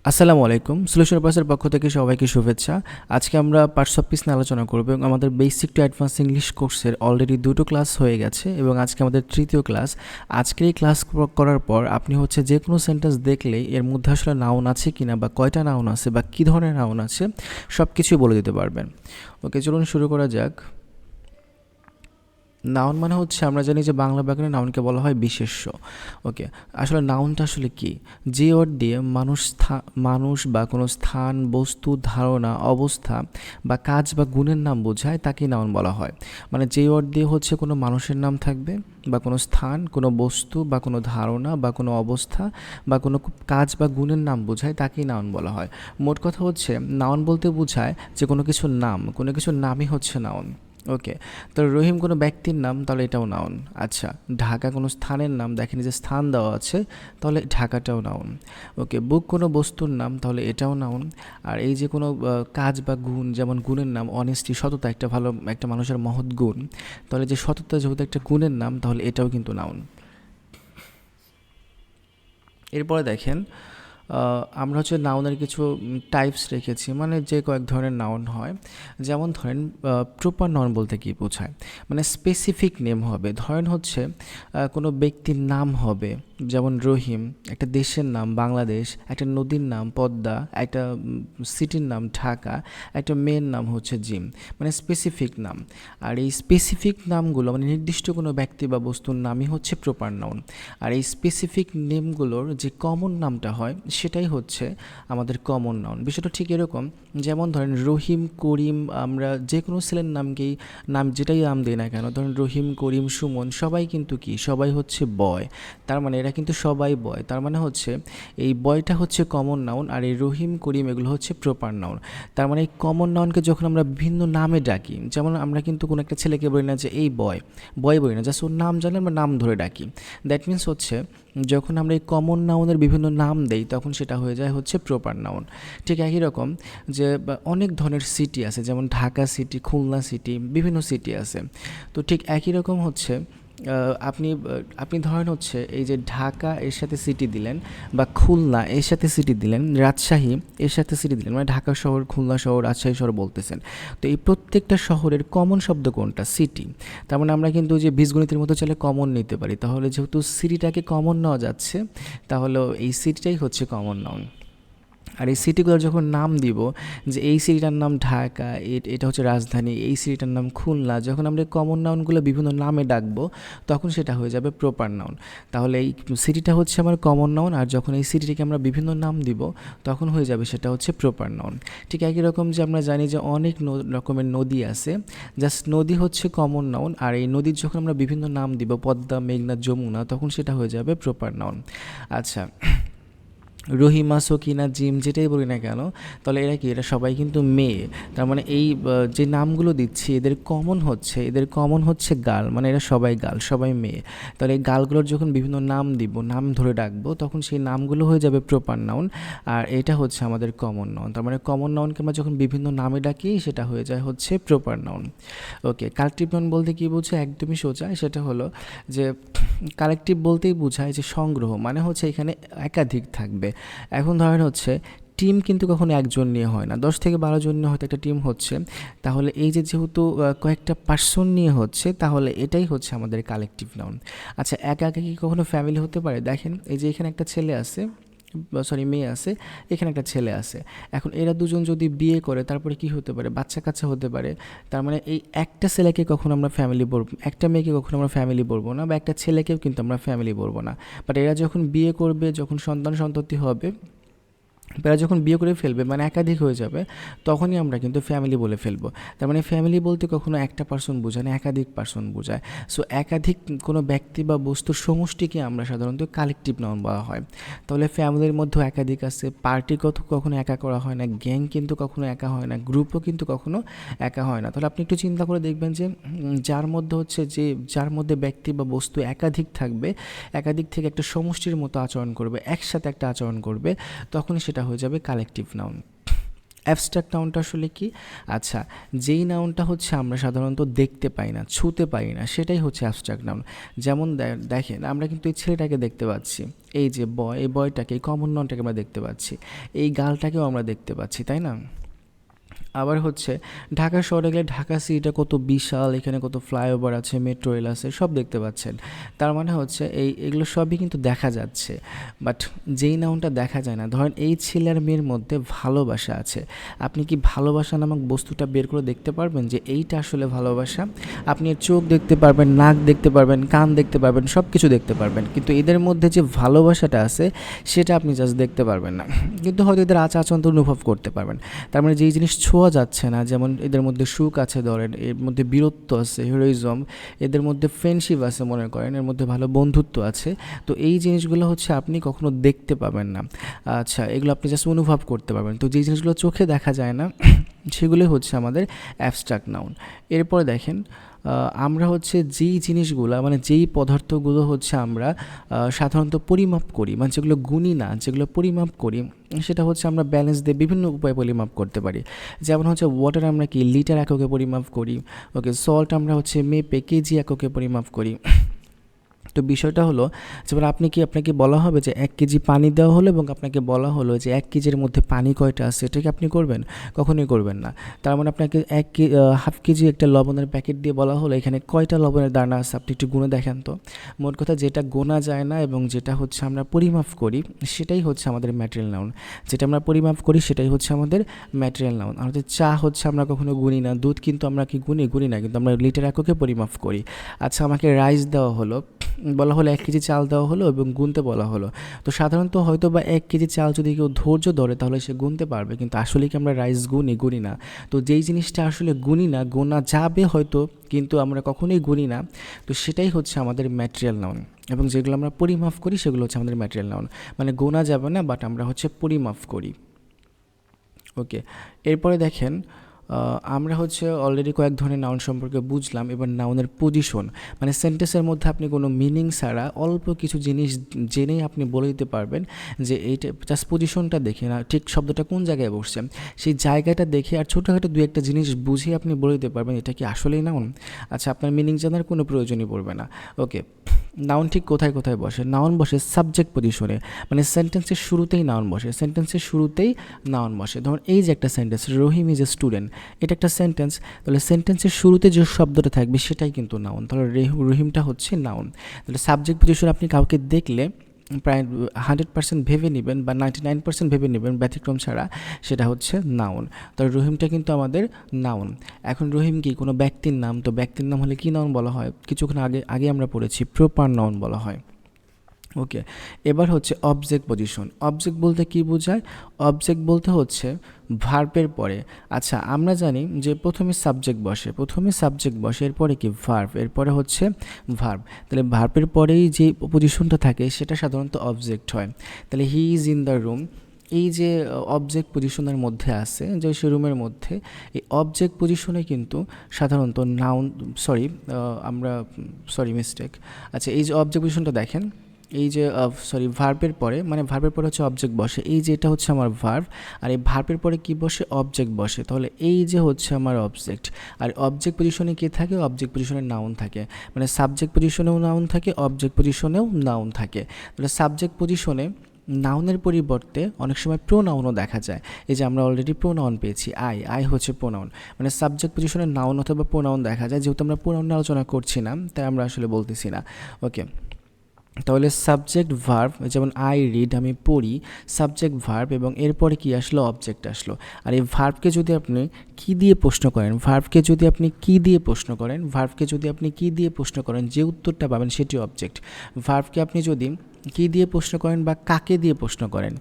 আসসালামু আলাইকুম। সলিউশন পাসের পক্ষ থেকে সবাইকে শুভেচ্ছা। আজকে আমরা পার্টস অফ স্পিচ নিয়ে আলোচনা করব এবং আমাদের বেসিক টু অ্যাডভান্স ইংলিশ কোর্সের অলরেডি দুটো ক্লাস হয়ে গেছে এবং আজকে আমাদের তৃতীয় ক্লাস। আজকের এই ক্লাস করার পর আপনি যে কোনো সেন্টেন্স দেখলেই এর মধ্যে আসলে নাউন আছে কিনা বা কয়টা নাউন আছে বা কী ধরনের নাউন আছে সব কিছুই বলে দিতে পারবেন। ওকে, চলুন শুরু করা যাক। নাউন মানে আমরা জানি যে বাংলা ব্যাকরণে নাউনকে বলা হয় বিশেষ্য। ওকে, আসলে নাউনটা আসলে কি? যে ওয়ার্ড দিয়ে মানুষ বা কোনো স্থান, বস্তু, ধারণা, অবস্থা বা কাজ বা গুণের নাম বোঝায় তাকেই নাউন বলা হয়। মানে যে ওয়ার্ড দিয়ে কোনো মানুষের নাম থাকবে বা কোনো স্থান, কোনো বস্তু বা কোনো ধারণা বা কোনো অবস্থা বা কোনো কাজ বা গুণের নাম বোঝায় তাকেই নাউন বলা হয়। মোট কথা নাউন বলতে বোঝায় যে কোনো কিছুর নামই নাউন। ওকে, তো রহিম কোনো ব্যক্তির নাম, তাহলে এটাও নাউন। আচ্ছা, ঢাকা কোনো স্থানের নাম, দেখেন যে স্থান দেওয়া আছে, তাহলে ঢাকাটাও নাউন। ওকে, বুক কোনো বস্তুর নাম, তাহলে এটাও নাউন। আর এই যে কোনো কাজ বা গুণ, যেমন গুণের নাম অনেস্টি, সততা একটা মানুষের মহৎ গুণ, তাহলে যে সততা যেহেতু একটা গুণের নাম, তাহলে এটাও কিন্তু নাউন। এরপরে দেখেন, আমরা নাউনের কিছু টাইপস রেখেছি, মানে যে কয়েক ধরনের নাউন হয়। যেমন ধরেন, প্রপার নাউন বলতে কী বোঝায়? মানে স্পেসিফিক নেম হবে। ধরেন কোনো ব্যক্তির নাম হবে, যেমন রহিম, একটা দেশের নাম বাংলাদেশ, একটা নদীর নাম পদ্মা, একটা সিটির নাম ঢাকা, একটা মেয়ের নাম জিম। মানে স্পেসিফিক নাম। আর এই স্পেসিফিক নামগুলো মানে নির্দিষ্ট কোনো ব্যক্তি বা বস্তুর নামই প্রপার নাউন। আর এই স্পেসিফিক নেমগুলোর যে কমন নামটা হয় সেটাই আমাদের কমন নাউন। বিষয়টা ঠিক এরকম, যেমন ধরেন রহিম, করিম, আমরা যে কোনো ছেলের নাম যেটাই নাম দিই না কেন, ধরেন রহিম, করিম, সুমন, সবাই কিন্তু সবাই বয়। তার মানে এরা কিন্তু সবাই বয়। তার মানে এই বয়টা কমন নাউন, আর এই রহিম, করিম এগুলো প্রপার নাউন। তার মানে এই কমন নাউনকে যখন আমরা বিভিন্ন নামে ডাকি, যেমন আমরা কিন্তু কোনো একটা ছেলেকে বলি না যে এই বয় বলি না, জাস্ট ওর নাম জানি, আমরা নাম ধরে ডাকি। দ্যাট মিনস যখন আমরা এই কমন নাউনের বিভিন্ন নাম দেই তখন সেটা হয়ে যায় প্রপার নাউন। ঠিক একই রকম যে অনেক ধরনের সিটি আছে, যেমন ঢাকা সিটি, খুলনা সিটি, বিভিন্ন সিটি আছে। তো ঠিক একই রকম আপনি আপনি ধরেন এই যে ঢাকা এর সাথে সিটি দিলেন, বা খুলনা এর সাথে সিটি দিলেন, রাজশাহী এর সাথে সিটি দিলেন, মানে ঢাকা শহর, খুলনা শহর, রাজশাহী শহর বলতেছেন। তো এই প্রত্যেকটা শহরের কমন শব্দ কোনটা? সিটি। তার মানে আমরা কিন্তু যে বীজগণিতের মতো চাইলে কমন নিতে পারি। তাহলে যেহেতু সিটিটাকে কমন নেওয়া যাচ্ছে, তাহলে এই সিটিটাই কমন নাউন। আর এই সিটিগুলোর যখন নাম দিব, যে এই সিটিটার নাম ঢাকা, এটা রাজধানী, এই সিটিটার নাম খুলনা, যখন আমরা কমন নাউনগুলো বিভিন্ন নামে ডাকবো তখন সেটা হয়ে যাবে প্রপার নাউন। তাহলে এই সিটিটা আমার কমন নাউন, আর যখন এই সিটিটিকে আমরা বিভিন্ন নাম দিব তখন হয়ে যাবে সেটা প্রপার নাউন। ঠিক একই রকম যে আমরা জানি যে অনেক রকমের নদী আছে, জাস্ট নদী কমন নাউন, আর এই নদীর যখন আমরা বিভিন্ন নাম দিব, পদ্মা, মেঘনা, যমুনা, তখন সেটা হয়ে যাবে প্রপার নাউন। আচ্ছা, রহিমা, সকিনা, জিম যেটাই বলি না কেন, তাহলে এরা সবাই কিন্তু মেয়ে। তার মানে এই যে নামগুলো দিচ্ছি এদের কমন গাল, মানে এরা সবাই গাল, সবাই মেয়ে। তাহলে এই গালগুলোর যখন বিভিন্ন নাম দিব, নাম ধরে ডাকবো, তখন সেই নামগুলো হয়ে যাবে প্রপার নাউন, আর এটা আমাদের কমন নাউন। তার মানে কমন নাউনকে আমরা যখন বিভিন্ন নামে ডাকি সেটা হয়ে যায় প্রপার নাউন। ওকে, কালেকটিভ নাউন বলতে কী বোঝায়? একদমই সোজা, সেটা হলো যে কালেকটিভ বলতেই বোঝায় যে সংগ্রহ, মানে এখানে একাধিক থাকবে। এখন ধরেন টিম কিন্তু কখনো একজন নিয়ে হয় না, 10 থেকে 12 জন নিয়ে হয়তো একটা টিম তাহলে এই যে যেহেতু কয়েকটা পার্সন নিয়ে তাহলে এটাই আমাদের কালেকটিভ নাউন। আচ্ছা, একা একা কি কখনো ফ্যামিলি হতে পারে? দেখেন, এই যে এখানে একটা ছেলে আছে, মেয়ে আছে, এখানে একটা ছেলে আছে। এখন এরা দুজন যদি বিয়ে করে তারপরে কি হতে পারে? বাচ্চা কাচ্চা হতে পারে। তার মানে এই একটা ছেলেকে কখনো আমরা ফ্যামিলি বলবো, একটা মেয়েকে কখনো আমরা ফ্যামিলি বলবো না, বা একটা ছেলেকেও কিন্তু আমরা ফ্যামিলি বলবো না। বাট এরা যখন বিয়ে করবে, যখন সন্তান সন্ততি হবে, এরা যখন বিয়ে করে ফেলবে, মানে একাধিক হয়ে যাবে, তখনই আমরা কিন্তু ফ্যামিলি বলে ফেলবো। তার মানে ফ্যামিলি বলতে কখনো একটা পার্সন বোঝায় না, একাধিক পার্সন বোঝায়। সো একাধিক কোনো ব্যক্তি বা বস্তুর সমষ্টিকে আমরা সাধারণত কালেকটিভ নাউন বলা হয়। তাহলে ফ্যামিলির মধ্যেও একাধিক আছে, পার্টি কখনো একা করা হয় না, গ্যাং কিন্তু কখনো একা হয় না, গ্রুপও কিন্তু কখনো একা হয় না। তাহলে আপনি একটু চিন্তা করে দেখবেন যে যার মধ্যে ব্যক্তি বা বস্তু একাধিক থাকবে, একাধিক থেকে একটা সমষ্টির মতো আচরণ করবে, একসাথে একটা আচরণ করবে, তখনই সেটা হয়ে যাবে কালেকটিভ নাউন। অ্যাবস্ট্রাক্ট নাউনটা আসলে কি? আচ্ছা, যেই নাউনটা হচ্ছে আমরা সাধারণত দেখতে পাই না, ছুঁতে পারি না, সেটাই হচ্ছে অ্যাবস্ট্রাক্ট নাউন। যেমন দেখেন, আমরা কিন্তু এই ছেলেটাকে দেখতে পাচ্ছি, এই যে বয়, এই বয়টাকে, এই কমন নাউনটাকে আমরা দেখতে পাচ্ছি, এই গালটাকেও আমরা দেখতে পাচ্ছি, তাই না? আবার হচ্ছে ঢাকা শহরে গেলে ঢাকা সিটিটা কত বিশাল, এখানে কত ফ্লাইওভার আছে, মেট্রো রেল আছে, সব দেখতে পাচ্ছেন। তার মানে হচ্ছে এগুলো সবই কিন্তু দেখা যাচ্ছে, বাট যেই নাউনটা দেখা যায় না, ধরেন এই ছেলে আর মেয়ের মধ্যে ভালোবাসা আছে, আপনি কি ভালোবাসা নামক বস্তুটা বের করে দেখতে পারবেন যে এইটা আসলে ভালোবাসা? আপনি এর চোখ দেখতে পারবেন, নাক দেখতে পারবেন, কান দেখতে পারবেন, সব কিছু দেখতে পারবেন, কিন্তু এদের মধ্যে যে ভালোবাসাটা আছে সেটা আপনি জাস্ট দেখতে পারবেন না, কিন্তু হয়তো এদের আচার আচরণ অনুভব করতে পারবেন। তার মানে যেই জিনিস ছোঁয়া যাচ্ছে না, যেমন এদের মধ্যে সুখ আছে ধরেন, এর মধ্যে বীরত্ব আছে, হিরোইজম, এদের মধ্যে ফ্রেন্ডশিপ আছে মনে করেন, এর মধ্যে ভালো বন্ধুত্ব আছে, তো এই জিনিসগুলো হচ্ছে আপনি কখনো দেখতে পাবেন না। আচ্ছা, এগুলো আপনি জাস্ট অনুভব করতে পারবেন। তো যেই জিনিসগুলো চোখে দেখা যায় না সেগুলোই হচ্ছে আমাদের অ্যাবস্ট্রাক্ট নাউন। এরপরে দেখেন, আমরা হচ্ছে যেই জিনিসগুলো, মানে যেই পদার্থগুলো হচ্ছে আমরা সাধারণত পরিমাপ করি, মানে যেগুলো গুণী না, যেগুলো পরিমাপ করি, সেটা হচ্ছে আমরা ব্যালেন্স দিয়ে বিভিন্ন উপায়ে পরিমাপ করতে পারি। যেমন হচ্ছে ওয়াটার আমরা কি লিটার এককে পরিমাপ করি, ওকে, সল্ট আমরা হচ্ছে মেপে কেজি এককে পরিমাপ করি। তো বিষয়টা হলো, যেমন আপনাকে বলা হবে যে 1 কেজি পানি দেওয়া হলো এবং আপনাকে বলা হলো যে 1 কেজির মধ্যে পানি কয়টা আছে, এটা কি আপনি করবেন? কখনোই করবেন না। তার মানে আপনাকে হাফ কেজি একটা লবণের প্যাকেট দিয়ে বলা হলো এখানে কয়টা লবণের দানা আছে, আপনি একটু গুণে দেখেন তো। মোট কথা, যেটা গোনা যায় না এবং যেটা হচ্ছে আমরা পরিমাপ করি সেটাই হচ্ছে আমাদের ম্যাটেরিয়াল নাউন। যেটা আমরা পরিমাপ করি সেটাই হচ্ছে আমাদের ম্যাটেরিয়াল নাউন। আমাদের চা হচ্ছে আমরা কখনো গুনি না, দুধ কিন্তু আমরা কি গুনি না, কিন্তু আমরা লিটার এককে পরিমাপ করি। আচ্ছা, আমাকে রাইস দেওয়া হলো, বলা হলো 1 কেজি চাল দেওয়া হলো এবং গুনতে বলা হলো। তো সাধারণত হয়তো বা 1 কেজি চাল যদি কেউ ধৈর্য ধরে তাহলে সে গুনতে পারবে, কিন্তু আসলে কি আমরা রাইস গুনি না। তো যেই জিনিসটা আসলে গুনি না, গোনা যাবে হয়তো কিন্তু আমরা কখনোই গুনি না, তো সেটাই হচ্ছে আমাদের ম্যাটেরিয়াল নাউন। এবং যেগুলো আমরা পরিমাপ করি সেগুলো হচ্ছে আমাদের ম্যাটেরিয়াল নাউন, মানে গোনা যাবে না, বাট আমরা হচ্ছে পরিমাপ করি। ওকে, এরপরে দেখেন, আমরা হচ্ছে অলরেডি কয়েক ধরনের নাউন সম্পর্কে বুঝলাম। এবার নাউনের পজিশন, মানে সেন্টেন্সের মধ্যে আপনি কোনো মিনিং ছাড়া অল্প কিছু জিনিস জেনেই আপনি বলে দিতে পারবেন যে এইটা, জাস্ট পজিশনটা দেখে না, ঠিক শব্দটা কোন জায়গায় বসছে সেই জায়গাটা দেখে আর ছোটোখাটো দু একটা জিনিস বুঝে আপনি বলে দিতে পারবেন এটা কি আসলেই নাউন। আচ্ছা, আপনার মিনিং জানার কোনো প্রয়োজনই পড়বে না। ওকে, নাউন ঠিক কোথায় কোথায় বসে? নাউন বসে সাবজেক্ট পজিশনে, মানে সেন্টেন্সের শুরুতেই নাউন বসে, সেন্টেন্সের শুরুতেই নাউন বসে। ধরুন এই যে একটা sentence, Rahim is a student, এটা একটা সেন্টেন্স, তাহলে সেন্টেন্সের শুরুতে যে শব্দটা থাকবে সেটাই কিন্তু নাউন, তাহলে রহিমটা হচ্ছে নাউন। তাহলে সাবজেক্ট পজিশন আপনি কাউকে দেখলে প্রায় 100% ভেবে নেবেন বা 99% ভেবে নেবেন ব্যতিক্রম ছাড়া, সেটা হচ্ছে নাউন। তাহলে রহিমটা কিন্তু আমাদের নাউন। এখন রহিম কি কোনো ব্যক্তির নাম? তো ব্যক্তির নাম হলে কি নাউন বলা হয়? কিছুক্ষণ আগে আগে আমরা পড়েছি, প্রপার নাউন বলা হয়। ওকে, এবার হচ্ছে অবজেক্ট পজিশন। অবজেক্ট বলতে কি বোঝায়? অবজেক্ট বলতে হচ্ছে ভার্বের পরে। আচ্ছা, আমরা জানি যে প্রথমে সাবজেক্ট বসে, এরপরে কি ভার্ব, এরপরে হচ্ছে ভার্ব। তাহলে ভার্বের পরেই যে পজিশনটা থাকে সেটা সাধারণত অবজেক্ট হয়। তাহলে he is in the room, এই যে অবজেক্ট পজিশনের মধ্যে আছে, যে সে রুমের মধ্যে, এই অবজেক্ট পজিশনে কিন্তু সাধারণত নাউন, মিস্টেক। আচ্ছা, এই যে অবজেক্ট পজিশনটা দেখেন, এই যে ভার্বের পরে, মানে ভার্বের পরে হচ্ছে অবজেক্ট বসে, এই যে এটা হচ্ছে আমার ভার্ব, আর এই ভার্বের পরে কি বসে? অবজেক্ট বসে। তাহলে এই যে হচ্ছে আমার অবজেক্ট, আর অবজেক্ট পজিশনে কি থাকে? অবজেক্ট পজিশনে নাউন থাকে, মানে সাবজেক্ট পজিশনেও নাউন থাকে, অবজেক্ট পজিশনেও নাউন থাকে। তাহলে সাবজেক্ট পজিশনে নাউনের পরিবর্তে অনেক সময় প্রোনাউনও দেখা যায়। এই যে আমরা অলরেডি প্রোনাউন পেয়েছি, আই হচ্ছে প্রোনাউন, মানে সাবজেক্ট পজিশনে নাউন অথবা প্রোনাউন দেখা যায়। যেহেতু আমরা প্রোনাউন নিয়ে আলোচনা করছি না, তাই আমরা আসলে বলতেছি না। ওকে, তাহলে সাবজেক্ট ভার্ব, যেমন আই রিড, আমি পড়ি, সাবজেক্ট ভার্ব, এবং এরপরে কি আসলো? অবজেক্ট আসলো। আর এই ভার্বকে যদি আপনি কি দিয়ে প্রশ্ন করেন, যে উত্তরটা পাবেন সেটি অবজেক্ট। ভার্বকে আপনি যদি কী দিয়ে প্রশ্ন করেন বা কাকে দিয়ে প্রশ্ন করেন,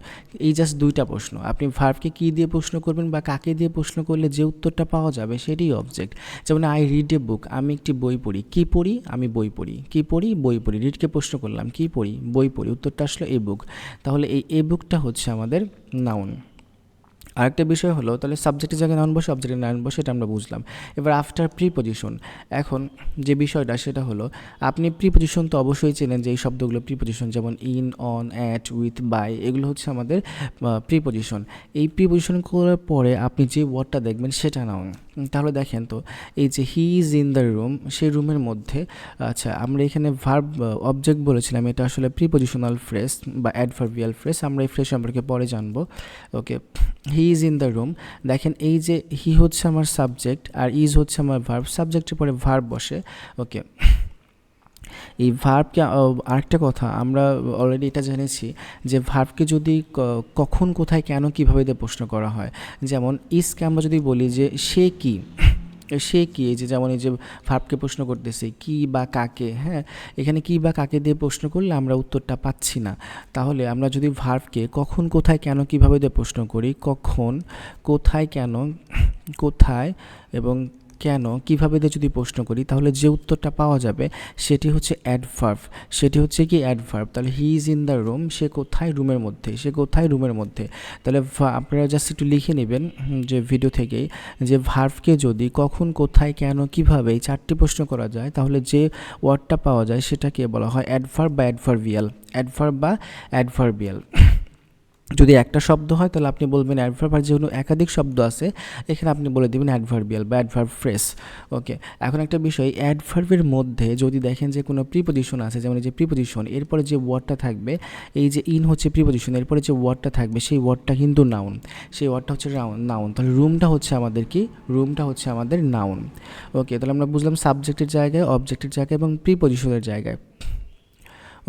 এই জাস্ট দুইটা প্রশ্ন, আপনি ভার্বকে কী দিয়ে প্রশ্ন করবেন বা কাকে দিয়ে প্রশ্ন করলে যে উত্তরটা পাওয়া যাবে সেটাই অবজেক্ট। যেমন আই রিড এ বুক, আমি একটি বই পড়ি। কী পড়ি? আমি বই পড়ি। কী পড়ি? বই পড়ি। রিডকে প্রশ্ন করলাম, কী পড়ি? বই পড়ি। উত্তরটা আসলো এ বুক। তাহলে এই এ বুকটা হচ্ছে আমাদের নাউন। আরেকটা বিষয় হলো তাহলে সাবজেক্টের জায়গায় নাউন বসে, অবজেক্টের নাউন বসে, এটা আমরা বুঝলাম। এবার আফটার প্রিপজিশন, এখন যে বিষয়টা সেটা হলো আপনি প্রিপজিশন তো অবশ্যই চেনেন যে এই শব্দগুলো প্রিপজিশন, যেমন in, on, at, with, by, এগুলো হচ্ছে আমাদের প্রিপজিশন। এই প্রিপজিশন করার পরে আপনি যে ওয়ার্ডটা দেখবেন সেটা নাউন। তাহলে দেখেন তো এই যে হি ইজ ইন দ্য রুম, সেই রুমের মধ্যে, আচ্ছা আমরা এখানে ভার্ব অবজেক্ট বলেছিলাম, এটা আসলে প্রিপজিশনাল ফ্রেজ বা অ্যাডভার্বিয়াল ফ্রেজ, আমরা এই ফ্রেজ সম্পর্কে পরে জানবো। Okay, he is in the room, দেখেন এই যে হি হচ্ছে আমার সাবজেক্ট আর ইজ হচ্ছে আমার ভার্ব, সাবজেক্টের পরে ভার্ব বসে। ওকে, এই ভার্বকে আরেকটা কথা আমরা অলরেডি এটা জেনেছি যে ভার্বকে যদি কখন, কোথায়, কেন, কীভাবে দিয়ে প্রশ্ন করা হয়, যেমন ইজকে আমরা যদি বলি যে সে কি, সে কি, এই যে যেমন এই যে ভার্বকে প্রশ্ন করতেছি কি বা কাকে, হ্যাঁ এখানে কি বা কাকে দিয়ে প্রশ্ন করলে আমরা উত্তরটা পাচ্ছি না। তাহলে আমরা যদি ভার্বকে কখন, কোথায়, কেন, কীভাবে দিয়ে প্রশ্ন করি, কখন, কোথায়, কেন, কোথায় এবং কেন, কীভাবে দিয়ে যদি প্রশ্ন করি, তাহলে যে উত্তরটা পাওয়া যাবে সেটি হচ্ছে অ্যাডভার্ব, সেটি হচ্ছে কি অ্যাডভার্ব। তাহলে he is in the room, সে কোথায়, রুমের মধ্যে, সে কোথায়, রুমের মধ্যে। তাহলে আপনারা জাস্ট একটু লিখে নেবেন যে ভিডিও থেকেই, যে ভার্বকে যদি কখন, কোথায়, কেন, কীভাবে এই 4টি প্রশ্ন করা যায়, তাহলে যে ওয়ার্ডটা পাওয়া যায় সেটাকে বলা হয় অ্যাডভার্ব বা অ্যাডভার্বিয়াল, অ্যাডভার্ব বা অ্যাডভার্বিয়াল। যদি একটা শব্দ হয় তাহলে আপনি বলবেন অ্যাডভার্ব, আর যেহেতু একাধিক শব্দ আছে এখানে আপনি বলে দেবেন অ্যাডভার্বিয়াল বা অ্যাডভার্ব ফ্রেজ। ওকে, এখন একটা বিষয়, অ্যাডভার্বের মধ্যে যদি দেখেন যে কোনো প্রিপজিশন আছে, যেমন এই যে প্রিপজিশন, এরপরে যে ওয়ার্ডটা থাকবে, এই যে ইন হচ্ছে প্রিপজিশন, এরপরে যে ওয়ার্ডটা থাকবে সেই ওয়ার্ডটা কিন্তু নাউন, সেই ওয়ার্ডটা হচ্ছে নাউন। তাহলে রুমটা হচ্ছে আমাদের কি, রুমটা হচ্ছে আমাদের নাউন। ওকে, তাহলে আমরা বুঝলাম সাবজেক্টের জায়গায়, অবজেক্টের জায়গায় এবং প্রিপজিশনের জায়গায়।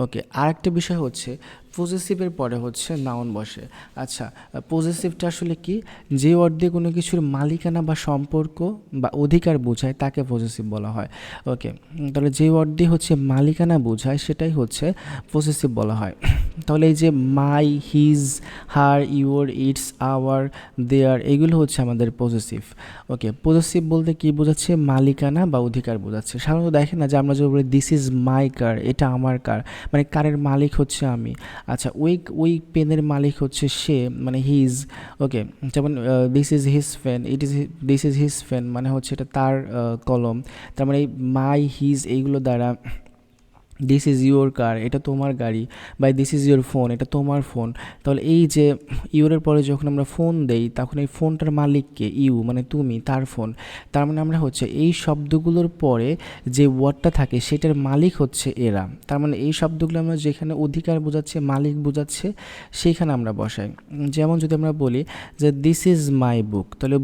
ওকে, আরেকটা বিষয় হচ্ছে পজেসিভের পরে হচ্ছে নাউন বসে। আচ্ছা, পজেসিভটা আসলে কি, যে ওয়ার্ড দিয়ে কোনো কিছুর মালিকানা বা সম্পর্ক বা অধিকার বোঝায় তাকে পজেসিভ বলা হয়। ওকে, তাহলে যে ওয়ার্ড দিয়ে হচ্ছে মালিকানা বোঝায় সেটাই হচ্ছে পজেসিভ বলা হয়। তাহলে এই যে my, his, her, your, its, our, their, এগুলো হচ্ছে আমাদের পজেসিভ। ওকে, পজেসিভ বলতে কি বোঝাচ্ছে, মালিকানা বা অধিকার বোঝাচ্ছে। সাধারণত দেখেন না যে আমরা যদি বলি দিস ইজ মাই কার, এটা আমার কার, মানে কারের মালিক হচ্ছে আমি। আচ্ছা, ওই পেনের মালিক হচ্ছে সে, মানে হিজ। ওকে, যেমন this is his pen, this is his pen, মানে হচ্ছে এটা তার কলম। তার মানে এই মাই, হিজ এইগুলো দ্বারা, দিস ইজ ইউর কার, এটা তোমার গাড়ি, বা দিস ইজ ইউর ফোন, এটা তোমার ফোন। তাহলে এই যে ইউরের পরে যখন আমরা ফোন দেই তখন এই ফোনটার মালিককে, ইউ মানে তুমি, তার ফোন। তার মানে আমরা হচ্ছে এই শব্দগুলোর পরে যে ওয়ার্ডটা থাকে সেটার মালিক হচ্ছে এরা। তার মানে এই শব্দগুলো আমরা যেখানে অধিকার বোঝাচ্ছে, মালিক বোঝাচ্ছে, সেইখানে আমরা বসাই। যেমন যদি আমরা বলি যে দিস ইজ মাই বুক, তাহলে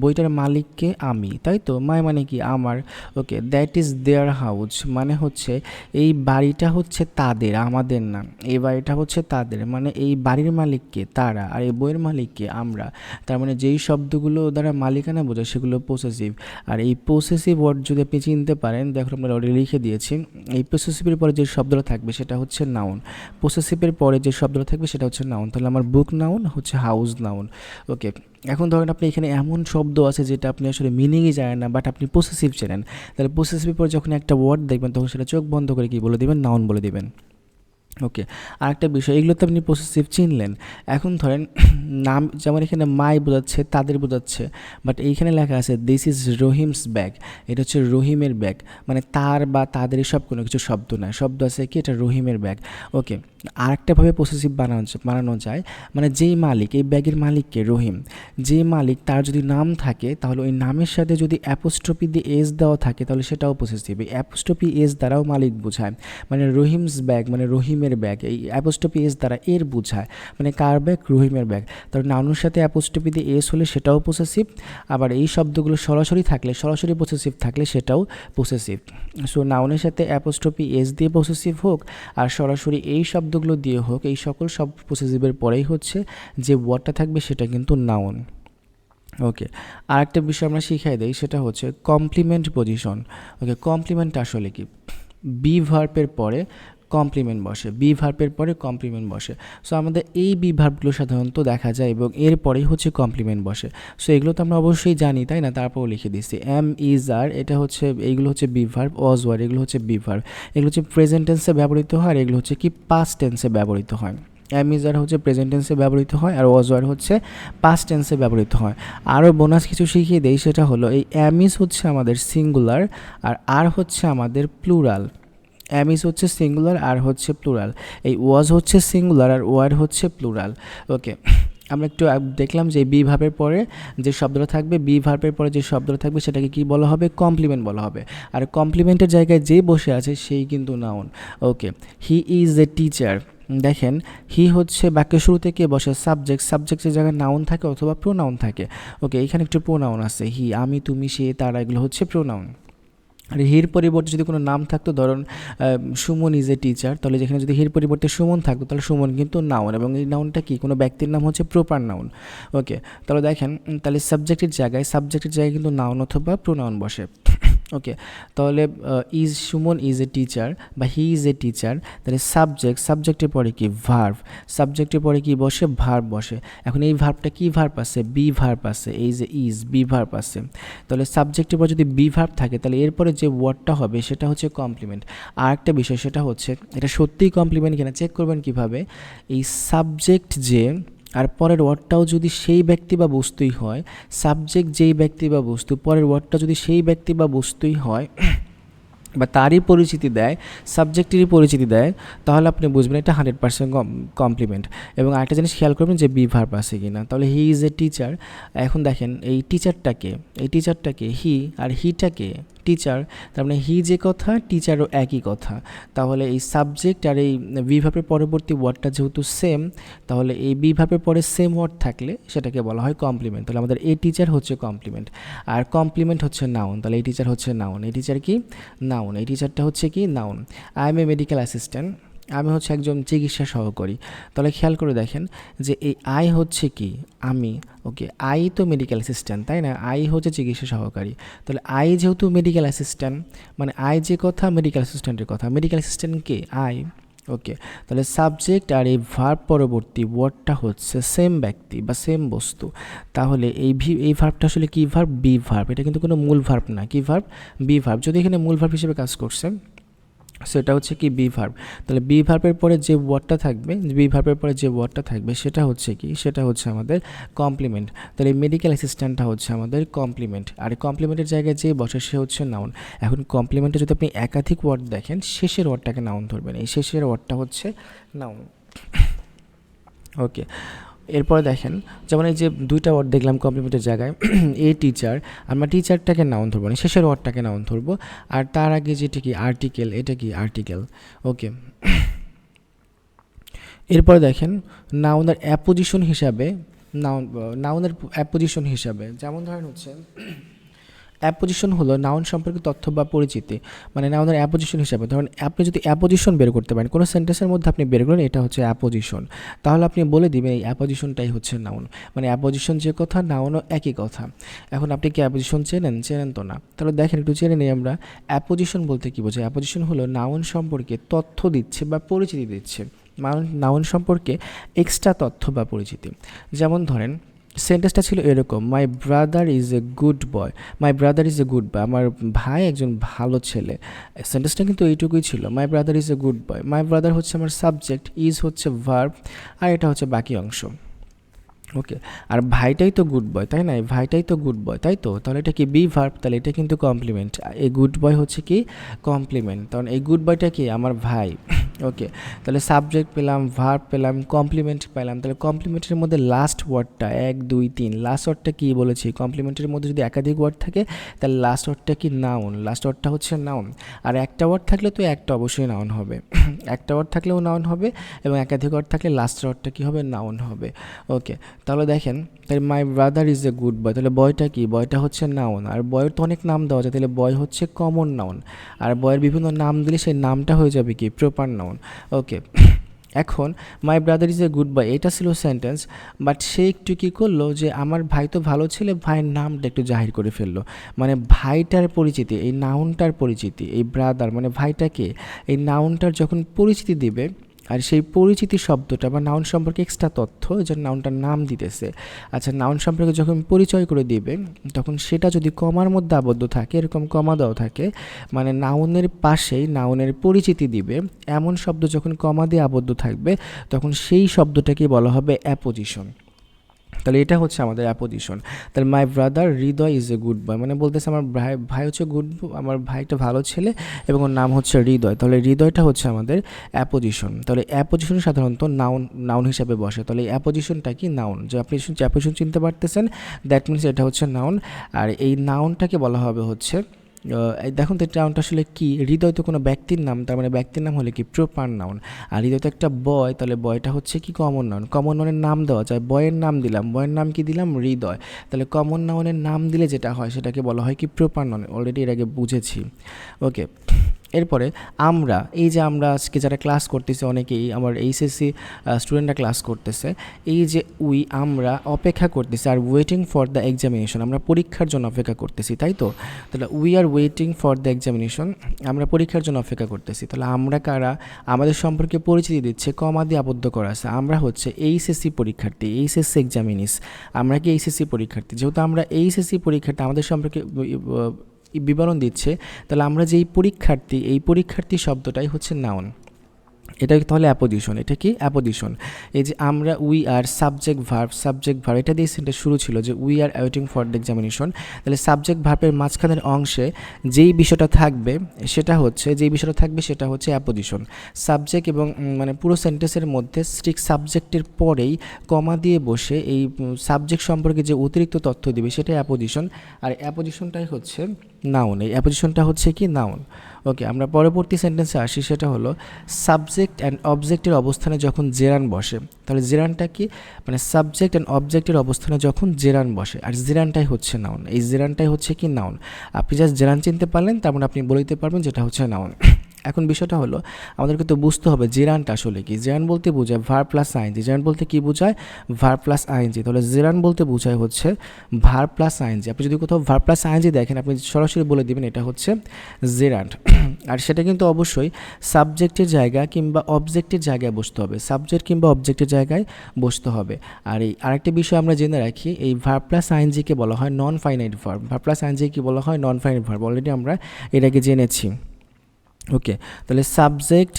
বইটার মালিককে আমি, তাই তো, মাই মানে কি আমার। ওকে, দ্যাট ইজ দেয়ার হাউস, মানে হচ্ছে এই বাড়িটা হচ্ছে তাদের, আমাদের না, এই বাড়িটা হচ্ছে তাদের, মানে এই বাড়ির মালিককে তারা, আর এই বইয়ের মালিককে আমরা। তার মানে যেই শব্দগুলো দ্বারা মালিকানা বোঝায় সেগুলো পসেসিভ। আর এই পসেসিভ ওয়ার্ড যদি আপনি চিনতে পারেন, দেখো আমরা অলরেডি লিখে দিয়েছি, এই পসেসিভের পরে যে শব্দটা থাকবে সেটা হচ্ছে নাউন, পসেসিভের পরে যে শব্দটা থাকবে সেটা হচ্ছে নাউন। তাহলে আমার বুক নাউন, হচ্ছে হাউস নাউন। ওকে, এখন ধরেন আপনি এখানে এমন শব্দ আছে যেটা আপনি আসলে মিনিংই জানেন না, বাট আপনি পসেসিভ চেনেন, তাহলে পসেসিভের পর যখন একটা ওয়ার্ড দেখবেন তখন সেটা চোখ বন্ধ করে কি বলে দেবেন, নাউন বলে দেবেন। ওকে, আরেকটা বিষয়, এগুলো তো আপনি পসেসিভ চিনলেন। এখন ধরেন নাম, যেমন এখানে মাই বোঝাচ্ছে, তাদের বোঝাচ্ছে, বাট এইখানে লেখা আছে দিস ইজ রহিমস ব্যাগ, এটা হচ্ছে রহিমের ব্যাগ, মানে তার বা তাদের সব কোনো কিছু শব্দ নয়, শব্দ আছে কি, এটা রহিমের ব্যাগ। ওকে, আরেকটাভাবে পসেসিভ বানানো যায়, মানে যেই মালিক, এই ব্যাগের মালিককে রহিম, যে মালিক তার যদি নাম থাকে তাহলে ওই নামের সাথে যদি অ্যাপোস্ট্রফি দিয়ে এস দেওয়া থাকে তাহলে সেটাও পসেসিভ। এই অ্যাপোস্ট্রফি এস দ্বারাও মালিক বোঝায়, মানে রহিমস ব্যাগ মানে রহিমের ব্যাগ, এই অ্যাপোস্ট্রফি এস দ্বারা এর বোঝায়, মানে কার ব্যাগ, রহিমের ব্যাগ। তাহলে নাউনের সাথে অ্যাপোস্ট্রফি দিয়ে এস হলে সেটাও পসেসিভ, আবার এই শব্দগুলো সরাসরি থাকলে, সরাসরি পসেসিভ থাকলে সেটাও পসেসিভ। সো নাউনের সাথে অ্যাপোস্ট্রফি এস দিয়ে পসেসিভ হোক আর সরাসরি এই শব্দগুলো দিয়ে হোক, এই সকল সব পসেসিভের পরেই হচ্ছে যে ওয়ার্ডটা থাকবে সেটা কিন্তু নাউন। ওকে, আরেকটা বিষয় আমরা শিখাই দিই, সেটা হচ্ছে কমপ্লিমেন্ট পজিশন। ওকে, কমপ্লিমেন্ট আসলে কি, বি ভার্বের পরে কমপ্লিমেন্ট বসে, বি ভার্বের পরে কমপ্লিমেন্ট বসে। সো আমাদের এই বি ভার্বগুলো সাধারণত দেখা যায় এবং এরপরেই হচ্ছে কমপ্লিমেন্ট বসে। সো এগুলো তো আমরা অবশ্যই জানি, তাই না, তারপরও লিখে দিচ্ছি এম, ইজ, আর, এটা হচ্ছে, এইগুলো হচ্ছে বি ভার্ব, ওয়াজ, ওয়ার, এগুলো হচ্ছে বি ভার্ব, এগুলো হচ্ছে প্রেজেন্ট টেন্সে ব্যবহৃত হয়, আর এগুলো হচ্ছে কি পাস্ট টেন্সে ব্যবহৃত হয়। অ্যাম ইজ আর হচ্ছে প্রেজেন্ট টেন্সে ব্যবহৃত হয়, আর ওয়াজ ওয়ার হচ্ছে পাস্ট টেন্সে ব্যবহৃত হয়। আরও বোনাস কিছু শিখিয়ে দেই, সেটা হলো এই অ্যাম ইজ হচ্ছে আমাদের সিঙ্গুলার, আর হচ্ছে আমাদের প্লুরাল। অ্যাম ইজ হচ্ছে সিঙ্গুলার, আর হচ্ছে প্লুরাল। এই ওয়াজ হচ্ছে সিঙ্গুলার, আর ওয়ার হচ্ছে প্লুরাল। ওকে, আমরা একটু দেখলাম যে বি ভার্বের পরে যে শব্দটা থাকবে, বি ভার্বের পরে যে শব্দটা থাকবে সেটাকে কি বলা হবে? কমপ্লিমেন্ট বলা হবে। আর কমপ্লিমেন্টের জায়গায় যে বসে আছে সেই কিন্তু noun. Okay, he is a teacher. দেখেন, হি হচ্ছে বাক্যের শুরুতে কে বসে? সাবজেক্ট। সাবজেক্টের জায়গায় নাউন থাকে অথবা প্রোনাউন থাকে। ওকে, এখানে একটু প্রোনাউন আছে, হি, আমি, তুমি, সে, তারা, এগুলো হচ্ছে প্রোনাউন। আর হির পরিবর্তে যদি কোনো নাম থাকতো, ধরুন সুমন ইজ এ টিচার, তাহলে যেখানে যদি হির পরিবর্তে সুমন থাকতো তাহলে সুমন কিন্তু নাউন, এবং এই নাউনটা কি? কোনো ব্যক্তির নাম হচ্ছে প্রপার নাউন। ওকে, তাহলে দেখেন, তাহলে সাবজেক্টের জায়গায় কিন্তু নাউন অথবা প্রোনাউন বসে। ওকে, তাহলে সুমন ইজ এ টিচার বা হি ইজ এ টিচার, তাহলে সাবজেক্টের পরে কি? ভার্ব। সাবজেক্টের পরে কি বসে? ভার্ব বসে। এখন এই ভার্বটা কি ভার্ব আছে? বি ভার্ব আছে। এই যে ইজ, বি ভার্ব আছে। তাহলে সাবজেক্টের পর যদি বি ভার্ব থাকে তাহলে এরপরে যে ওয়ার্ডটা হবে সেটা হচ্ছে কমপ্লিমেন্ট। আর একটা বিষয়, সেটা হচ্ছে এটা সত্যিই কমপ্লিমেন্ট কিনা চেক করবেন কিভাবে? এই সাবজেক্ট যে, আর পরের ওয়ার্ডটাও যদি সেই ব্যক্তি বা বস্তুই হয়, সাবজেক্ট যেই ব্যক্তি বা বস্তু, পরের ওয়ার্ডটা যদি সেই ব্যক্তি বা বস্তুই হয় বা তারই পরিচিতি দেয়, সাবজেক্টেরই পরিচিতি দেয়, তাহলে আপনি বুঝবেন এটা 100% কমপ্লিমেন্ট। এবং আরেকটা জিনিস খেয়াল করবেন যে বি ভার্ব আছে কি না। তাহলে হি ইজ এ টিচার। এখন দেখেন, এই টিচারটাকে হি, আর হিটাকে টিচার। তার মানে হি যে কথা, টিচারও একই কথা। তাহলে এই সাবজেক্ট আর এই বি ভার্বের পরবর্তী ওয়ার্ডটা যেহেতু সেম, তাহলে এই বি ভার্বের পরে সেম ওয়ার্ড থাকলে সেটাকে বলা হয় কমপ্লিমেন্ট। তাহলে আমাদের এই টিচার হচ্ছে কমপ্লিমেন্ট, আর কমপ্লিমেন্ট হচ্ছে নাউন। তাহলে এই টিচার হচ্ছে নাউন, এই টিচার কি? নাউন। এই টিচারটা হচ্ছে কি? Noun. I M A medical assistant, আমি হচ্ছে একজন চিকিৎসা সহকারী। তাহলে খেয়াল করে দেখেন যে এই আই হচ্ছে কি? আমি। ওকে, আই তো মেডিকেল অ্যাসিস্ট্যান্ট, তাই না? আই হচ্ছে চিকিৎসা সহকারী। তাহলে আই যেহেতু মেডিকেল অ্যাসিস্ট্যান্ট, মানে আই যে কথা, মেডিকেল অ্যাসিস্ট্যান্টের কথা। Medical assistant K? আই। ওকে, তাহলে সাবজেক্ট আর এই ভার্ব পরবর্তী ওয়ার্ডটা হচ্ছে সেম ব্যক্তি বা সেম বস্তু। তাহলে এই ভার্বটা আসলে কি ভার্ব? Be verb. এটা কিন্তু কোনো মূল ভার্ব না। কি ভার্ব? Be verb. যদি এখানে মূল ভার্ব হিসেবে কাজ করছে, সেটা হচ্ছে কি? Be verb. তাহলে বি ভার্বের পরে যে ওয়ার্ডটা থাকবে, সেটা হচ্ছে কি? সেটা হচ্ছে আমাদের কমপ্লিমেন্ট। তাহলে মেডিকেল অ্যাসিস্ট্যান্টটা হচ্ছে আমাদের কমপ্লিমেন্ট, আর কমপ্লিমেন্টের জায়গায় যে বসে সে হচ্ছে নাউন। এখন কমপ্লিমেন্টে যদি আপনি একাধিক ওয়ার্ড দেখেন, শেষের ওয়ার্ডটাকে নাউন ধরবেন। এই শেষের ওয়ার্ডটা হচ্ছে নাউন। ওকে, এরপরে দেখেন, যেমন এই যে দুইটা ওয়ার্ড দেখলাম কমপ্লিমেন্টের জায়গায়, এ টিচার, আমরা টিচারটাকে নাউন ধরবো না, শেষের ওয়ার্ডটাকে নাউন ধরবো। আর তার আগে যেটা কি? আর্টিকেল, এটা কি? আর্টিকেল। ওকে, এরপরে দেখেন, নাউনের অ্যাপোজিশন হিসাবে, নাউনের অ্যাপোজিশন হিসাবে, যেমন ধরেন হচ্ছে অ্যাপোজিশন হলো নাউন সম্পর্কে তথ্য বা পরিচিতি। মানে নাউনের অ্যাপোজিশন হিসাবে, ধরুন আপনি যদি অ্যাপোজিশন বের করতে পারেন, কোনো সেন্টেন্সের মধ্যে আপনি বের করেন এটা হচ্ছে অ্যাপোজিশন, তাহলে আপনি বলে দিবেন এই অ্যাপোজিশনটাই হচ্ছে নাউন। মানে অ্যাপোজিশন যে কথা, নাউনও একই কথা। এখন আপনি কি অ্যাপোজিশন চেনেন তো না। তাহলে দেখেন, একটু জেনে নিই আমরা অ্যাপোজিশন বলতে কী বোঝায়। অ্যাপোজিশন হলো নাউন সম্পর্কে তথ্য দিচ্ছে বা পরিচিতি দিচ্ছে, নাউন সম্পর্কে এক্সট্রা তথ্য বা পরিচিতি। যেমন ধরেন, সেন্টেন্সটা ছিল এরকম, মাই ব্রাদার ইজ এ গুড বয়। আমার ভাই একজন ভালো ছেলে। সেন্টেন্সটা কিন্তু এইটুকুই ছিল, মাই brother is a good boy. My brother হচ্ছে আমার সাবজেক্ট, ইজ হচ্ছে ভার্ব, আর এটা হচ্ছে বাকি অংশ। ওকে, আর ভাইটাই তো গুড বয়, তাই না? ভাইটাই তো গুড বয়, তাই তো? তাহলে এটা কি? বি ভার্ব, তাহলে এটা কিন্তু কমপ্লিমেন্ট। এই গুড বয় হচ্ছে কি? কমপ্লিমেন্ট। কারণ এই গুড বয়টা কি? আমার ভাই। ওকে, তাহলে সাবজেক্ট পেলাম, ভার্ব পেলাম, কমপ্লিমেন্ট পেলাম। তাহলে কমপ্লিমেন্টের মধ্যে লাস্ট ওয়ার্ডটা 1 2 3, লাস্ট ওয়ার্ডটা কী বলেছি? কমপ্লিমেন্টের মধ্যে যদি একাধিক ওয়ার্ড থাকে তাহলে লাস্ট ওয়ার্ডটা কি? নাউন। লাস্ট ওয়ার্ডটা হচ্ছে নাউন। আর একটা ওয়ার্ড থাকলে তো একটা অবশ্যই নাউন হবে। একটা ওয়ার্ড থাকলেও নাউন হবে, এবং একাধিক ওয়ার্ড থাকলে লাস্ট ওয়ার্ডটা কী হবে? নাউন হবে। ওকে, তাহলে দেখেন, তাহলে my brother is a good বয়, তাহলে বয়টা কি? বয়টা হচ্ছে নাউন। আর বয়ের তো অনেক নাম দেওয়া যায়, তাহলে বয় হচ্ছে কমন নাউন। আর বয়ের বিভিন্ন নাম দিলে সেই নামটা হয়ে যাবে কি? Proper noun. ওকে, এখন my brother is a good boy, এটা ছিল সেন্টেন্স, বাট সে একটু কী করলো যে আমার ভাই তো ভালো ছেলে, ভাইয়ের নামটা একটু জাহির করে ফেললো। মানে ভাইটার পরিচিতি, এই নাউনটার পরিচিতি, এই ব্রাদার মানে ভাইটাকে, এই নাউনটার যখন পরিচিতি দিবে, আর সেই পরিচিতি শব্দটা বা নাউন সম্পর্কে এক্সট্রা তথ্য যে নাউনটার নাম দিতেছে। আচ্ছা, নাউন সম্পর্কে যখন পরিচয় করে দিবে তখন সেটা যদি কমার মধ্যে আবদ্ধ থাকে, এরকম কমা দেওয়া থাকে, মানে নাউনের পাশেই নাউনের পরিচিতি দিবে এমন শব্দ যখন কমা দিয়ে আবদ্ধ থাকবে তখন সেই শব্দটাকে বলা হবে অ্যাপোজিশন। তাহলে এটা হচ্ছে আমাদের অ্যাপোজিশন। তাহলে my brother Hridoy is a good boy, মানে বলতেছে আমার ভাই হচ্ছে আমার ভাই একটা ভালো ছেলে এবং ওর নাম হচ্ছে হৃদয়। তাহলে হৃদয়টা হচ্ছে আমাদের অ্যাপোজিশন। তাহলে অ্যাপোজিশন সাধারণত নাউন হিসাবে বসে। তাহলে এই অ্যাপোজিশনটা কি? নাউন। যে আপনি অ্যাপোজিশন চিনতে পারতেছেন, দ্যাট মিনস এটা হচ্ছে নাউন। আর এই নাউনটাকে বলা হবে হচ্ছে দেখুন তো এটা নাউনটা আসলে কি? হৃদয় তো কোনো ব্যক্তির নাম, তার মানে ব্যক্তির নাম হলে কি প্রপার নাউন। আর হৃদয় তো একটা বয়, তাহলে বয়টা হচ্ছে কি? Common noun. কমন নাউনের নাম দেওয়া যায়, বয়ের নাম দিলাম, বয়ের নাম কি দিলাম? হৃদয়। তাহলে কমন নাউনের নাম দিলে যেটা হয় সেটাকে বলা হয় কি? Proper noun. অলরেডি এর আগে বুঝেছি। ওকে, এরপরে আমরা, এই যে আমরা আজকে যারা ক্লাস করতেছি অনেকেই আমার এইচএসসি স্টুডেন্টরা ক্লাস করতেছে, এই যে আমরা অপেক্ষা করতেছি, আর ওয়েটিং ফর দ্য এক্সামিনেশন, আমরা পরীক্ষার জন্য অপেক্ষা করতেছি, তাই তো? তাহলে we are waiting for the examination, আমরা পরীক্ষার জন্য অপেক্ষা করতেছি। তাহলে আমরা কারা? আমাদের সম্পর্কে পরিচিতি দিচ্ছে, কমা দিয়ে আবদ্ধ করা আছে। আমরা হচ্ছে এইচএসসি পরীক্ষার্থী, এইচএসসি এক্সামিনিস। আমরা কি এইচএসসি পরীক্ষার্থী? যেহেতু আমরা এইচএসসি পরীক্ষার্থী, আমাদের সম্পর্কে বিবরণ দিচ্ছে, তাহলে আমরা যে এই পরীক্ষার্থী শব্দটাই হচ্ছে নাউন। এটা তাহলে অ্যাপোজিশন। এটা কি? অ্যাপোজিশন। এই যে আমরা উই আর সাবজেক্ট ভার্ব এটা দিয়ে সেন্টেন্স শুরু ছিল যে we are waiting for the examination. তাহলে সাবজেক্ট ভার্বের মাঝখানের অংশে যেই বিষয়টা থাকবে সেটা হচ্ছে অ্যাপোজিশন। সাবজেক্ট এবং মানে পুরো সেন্টেন্সের মধ্যে স্ট্রিক্ট সাবজেক্টের পরেই কমা দিয়ে বসে এই সাবজেক্ট সম্পর্কে যে অতিরিক্ত তথ্য দিবে সেটাই অ্যাপোজিশন। আর অ্যাপোজিশনটাই হচ্ছে নাউন। এই অ্যাপোজিশনটা হচ্ছে কি? নাউন। ওকে, আমরা পরবর্তী সেন্টেন্সে আসি, সেটা হলো সাবজেক্ট অ্যান্ড অবজেক্টের অবস্থানে যখন জেরান বসে। তাহলে জেরানটা কি? মানে সাবজেক্ট অ্যান্ড অবজেক্টের অবস্থানে যখন জেরান বসে, আর জেরানটাই হচ্ছে নাউন। এই জেরানটাই হচ্ছে কি? নাউন। আপনি জাস্ট জেরান চিনতে পারলেন, তার মানে আপনি বলে দিতে পারবেন যেটা হচ্ছে নাউন। এখন বিষয়টা হলো আমাদেরকে তো বুঝতে হবে জেরানটা আসলে কি। জেরান বলতে বোঝায় ভার্ব প্লাস আইএনজি। জেরান বলতে কি বোঝায়? Verb plus I N G. তাহলে জেরান বলতে বোঝায় হচ্ছে ভার্ব প্লাস আইএনজি। আপনি যদি কোথাও ভার্ব প্লাস আইএনজি দেখেন, আপনি সরাসরি বলে দিবেন এটা হচ্ছে জেরান্ট। আর সেটা কিন্তু অবশ্যই সাবজেক্টের জায়গা কিংবা অবজেক্টের জায়গায় বসতে হবে, সাবজেক্ট কিংবা অবজেক্টের জায়গায় বসতে হবে। আর এই আরেকটা বিষয় আমরা জেনে রাখি, এই ভার্ব প্লাস আইএনজিকে বলা হয় non finite verb. Verb plus I N G কি বলা হয়? Non finite verb. অলরেডি আমরা এর আগে জেনেছি। ওকে, তাহলে সাবজেক্ট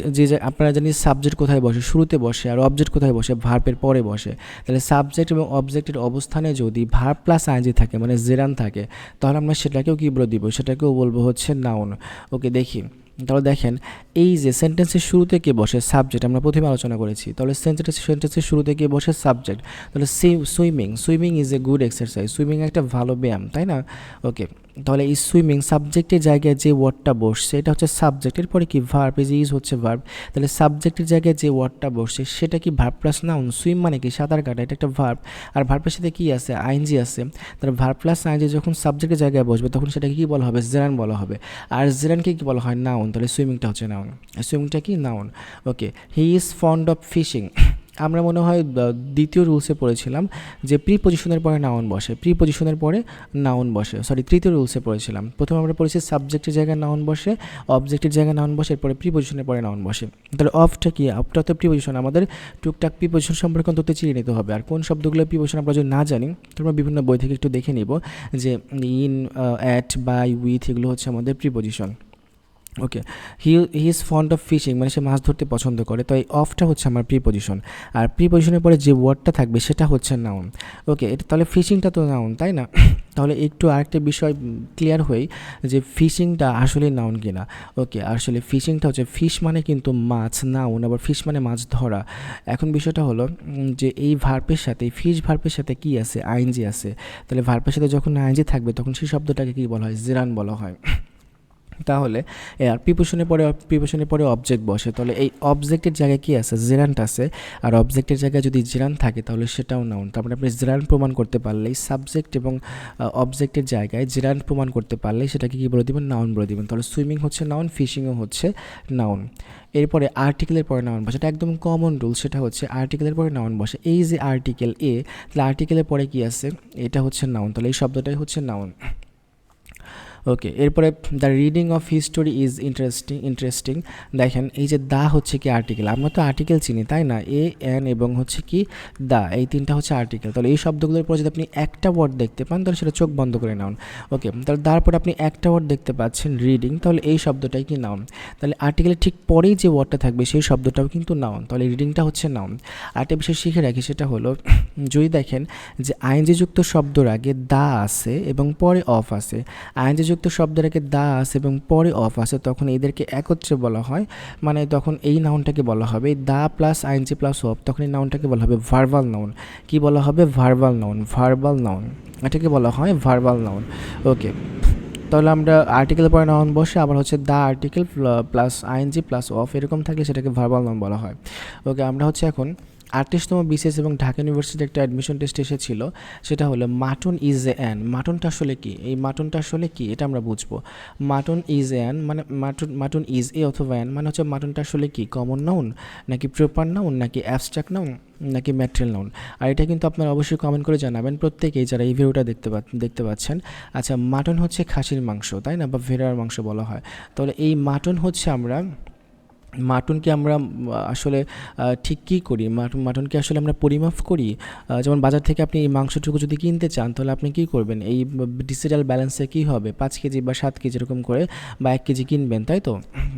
আপনারা জানি সাবজেক্ট কোথায় বসে? শুরুতে বসে। আর অবজেক্ট কোথায় বসে? ভার্বের পরে বসে। তাহলে সাবজেক্ট এবং অবজেক্টের অবস্থানে যদি ভার্ব প্লাস আইএনজি থাকে, মানে জেরান থাকে, তাহলে আমরা সেটাকেও কী বলে দিব? সেটাকেও বলবো হচ্ছে নাউন। ওকে, দেখি তাহলে দেখেন, এই যে সেন্টেন্সের শুরুতে কে বসে? সাবজেক্ট। আমরা প্রথমে আলোচনা করেছি। তাহলে সেন্টেন্সের শুরুতে কে বসে? সাবজেক্ট। তাহলে swimming is a good exercise. Swimming একটা ভালো ব্যায়াম, তাই না? ওকে, তাহলে এই সুইমিং সাবজেক্টের জায়গায় যে ওয়ার্ডটা বসছে এটা হচ্ছে সাবজেক্ট। এরপরে কি? ভার্ব। এই যে ইজ হচ্ছে ভার্ব। তাহলে সাবজেক্টের জায়গায় যে ওয়ার্ডটা বসছে সেটা কি? Verb plus noun. সুইম মানে কি? সাঁতার কাটা, এটা একটা ভার্ব। আর ভার্বের সাথে কি আছে? আইএনজি আছে। তাহলে ভার্ব প্লাস আইএনজি যখন সাবজেক্টের জায়গায় বসবে তখন সেটাকে কি বলা হবে? জেরান বলা হবে। আর জেরানকে কি বলা হয়? নাউন। তাহলে সুইমিংটা হচ্ছে নাউন। সুইমিংটা কি? Noun. Okay, he is fond of fishing. আমরা মনে হয় দ্বিতীয় রুলসে পড়েছিলাম যে প্রিপজিশনের পরে নাউন বসে, তৃতীয় রুলসে পড়েছিলাম। প্রথমে আমরা পড়েছি সাবজেক্টের জায়গায় নাউন বসে, অবজেক্টের জায়গায় নাউন বসে, এরপরে প্রিপজিশনের পরে নাউন বসে। তাহলে অফটা কি? অফটা তো প্রিপজিশন। আমাদের টুকটাক প্রিপজিশন সম্পর্কে অন্তত চিনে নিতে হবে। আর কোন শব্দগুলো প্রিপজিশন আমরা যদি না জানি, তোমরা বিভিন্ন বই থেকে একটু দেখে নিব যে ইন, অ্যাট, বাই, উইথ, এগুলো হচ্ছে আমাদের preposition. Okay, he is fond of fishing, মানে সে মাছ ধরতে পছন্দ করে। তো এই অফটা হচ্ছে আমার প্রিপজিশন। আর প্রিপজিশনের পরে যে ওয়ার্ডটা থাকবে সেটা হচ্ছে নাউন। ওকে, এটা তাহলে ফিশিংটা তো নাউন, তাই না? তাহলে একটু আরেকটা বিষয় ক্লিয়ার হই যে ফিশিংটা আসলে নাউন কিনা। ওকে, আসলে ফিশিংটা হচ্ছে, ফিশ মানে কিন্তু মাছ, নাউন। আবার ফিশ মানে মাছ ধরা। এখন বিষয়টা হলো যে এই ভার্বের সাথে, ফিশ ভার্বের সাথে কি আছে? আইএনজি আছে। তাহলে ভার্বের সাথে যখন আইএনজি থাকবে তখন সেই শব্দটাকে কী বলা হয়? জেরান বলা হয়। তাহলে আর প্রিপোজিশনের পরে অবজেক্ট বসে। তাহলে এই অবজেক্টের জায়গায় কি আছে? জেরান্ট আছে। আর অবজেক্টের জায়গায় যদি জেরান থাকে তাহলে সেটাও নাউন। তারপরে আপনি জেরান প্রমাণ করতে পারলেই, সাবজেক্ট এবং অবজেক্টের জায়গায় জেরান প্রমাণ করতে পারলেই সেটাকে কী বলে দেবেন? নাউন বলে দেবেন। তাহলে সুইমিং হচ্ছে নাউন, ফিশিংও হচ্ছে নাউন। এরপরে আর্টিকেলের পরে নাউন বসে, এটা একদম কমন রুল। সেটা হচ্ছে আর্টিকেলের পরে নাউন বসে। এই যে আর্টিকেল এ, তাহলে আর্টিকেলের পরে কি আছে? এটা হচ্ছে নাউন। তাহলে এই শব্দটাই হচ্ছে নাউন। ওকে, এরপরে the reading of history is interesting. দেখেন এই যে দা হচ্ছে কি আর্টিকেল, আমরা তো আর্টিকেল চিনি তাই না, এ এন এবং হচ্ছে কি দা, এই তিনটা হচ্ছে আর্টিকেল। তাহলে এই শব্দগুলোর পর যদি আপনি একটা ওয়ার্ড দেখতে পান তাহলে সেটা চোখ বন্ধ করে নাউন। ওকে, তাহলে তারপর আপনি একটা ওয়ার্ড দেখতে পাচ্ছেন রিডিং, তাহলে এই শব্দটাই কি নাউন। তাহলে আর্টিকেলের ঠিক পরেই যে ওয়ার্ডটা থাকবে সেই শব্দটাও কিন্তু নাউন, তাহলে রিডিংটা হচ্ছে নাউন। আরেকটা বিষয় শিখে রাখি, সেটা হলো যদি দেখেন যে আইনজিযুক্ত শব্দর আগে দা আছে এবং পরে অফ আছে, আইনজিযুক্ত শব্দের আগে দা আছে এবং পরে অফ আছে, তখন এদেরকে একত্রে বলা হয়, মানে তখন এই নাউনটাকে বলা হবে the plus I N G plus of, তখন এই নাউনটাকে বলা হবে ভার্বাল নাউন। কি বলা হবে? ভার্বাল নাউন, ভার্বাল নাউন, এটাকে বলা হয় ভার্বাল নাউন। ওকে, তাহলে আমরা আর্টিকেলের পরে নাউন বসে আবার হচ্ছে the article plus ING plus of এরকম থাকলে সেটাকে ভার্বাল নাউন বলা হয়। ওকে, আমরা হচ্ছে এখন 38তম বিসিএস এবং ঢাকা ইউনিভার্সিটির একটা অ্যাডমিশন টেস্ট এসেছিল, সেটা হলো মাটন ইজ এ অ্যান। মাটনটা আসলে কি, এই মাটনটা আসলে কি এটা আমরা বুঝবো। মাটন ইজ এ অ্যান মানে মাটন ইজ এ অথবা অ্যান মানে হচ্ছে মাটনটা আসলে কি, কমন নাউন নাকি প্রপার নাউন নাকি অ্যাবস্ট্রাক্ট নাউন নাকি ম্যাটেরিয়াল নাউন। আর এটা কিন্তু আপনারা অবশ্যই কমেন্ট করে জানাবেন প্রত্যেকেই যারা এই ভিডিওটা দেখতে পাচ্ছেন। আচ্ছা, মাটন হচ্ছে খাসির মাংস তাই না, বা ভেড়ার মাংস বলা হয়। তাহলে এই মাটনকে আমরা আসলে ঠিক কী করি, মাটনকে আসলে আমরা পরিমাপ করি। যেমন বাজার থেকে আপনি এই মাংসটুকু যদি কিনতে চান তাহলে আপনি কী করবেন, এই ডিজিটাল ব্যালেন্সে কী হবে 5 কেজি বা 7 কেজি এরকম করে বা 1 কেজি কিনবেন তাই তো,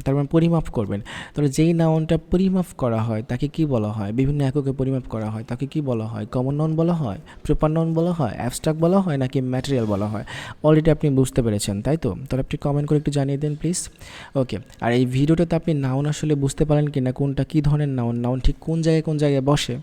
তার মানে পরিমাপ করবেন। তাহলে যেই নাউনটা পরিমাপ করা হয় তাকে কি বলা হয়, বিভিন্ন এককে পরিমাপ করা হয় তাকে কি বলা হয়, কমন নাউন বলা হয়, প্রপার নাউন বলা হয়, অ্যাবস্ট্রাক্ট বলা হয় নাকি ম্যাটেরিয়াল বলা হয়। অলরেডি আপনি বুঝতে পেরেছেন তাই তো, তাহলে আপনি কমেন্ট করে একটু জানিয়ে দেন প্লিজ। ওকে, আর এই ভিডিওটাতে আপনি নাউন আসলে বুঝতে পারেন কি না, কোনটা কী ধরনের নাউন ঠিক কোন জায়গায় বসে,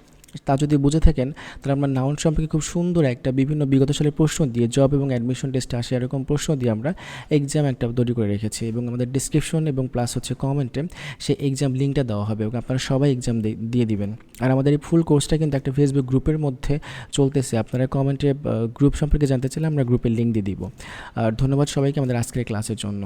তা যদি বুঝে থাকেন তাহলে আমরা নাউন সম্পর্কে খুব সুন্দর একটা বিভিন্ন বিগত সালের প্রশ্ন দিয়ে জব এবং অ্যাডমিশন টেস্টে আসে এরকম প্রশ্ন দিয়ে আমরা এক্সাম একটা তৈরি করে রেখেছি, এবং আমাদের ডিসক্রিপশন এবং প্লাস হচ্ছে কমেন্টে সেই এক্সাম লিঙ্কটা দেওয়া হবে এবং আপনারা সবাই এক্সাম দিয়ে দিবেন। আর আমাদের এই ফুল কোর্সটা কিন্তু একটা ফেসবুক গ্রুপের মধ্যে চলতেছে, আপনারা কমেন্টে গ্রুপ সম্পর্কে জানতে চাইলে আমরা গ্রুপের লিঙ্ক দিয়ে দিব। আর ধন্যবাদ সবাইকে আমাদের আজকের ক্লাসের জন্য।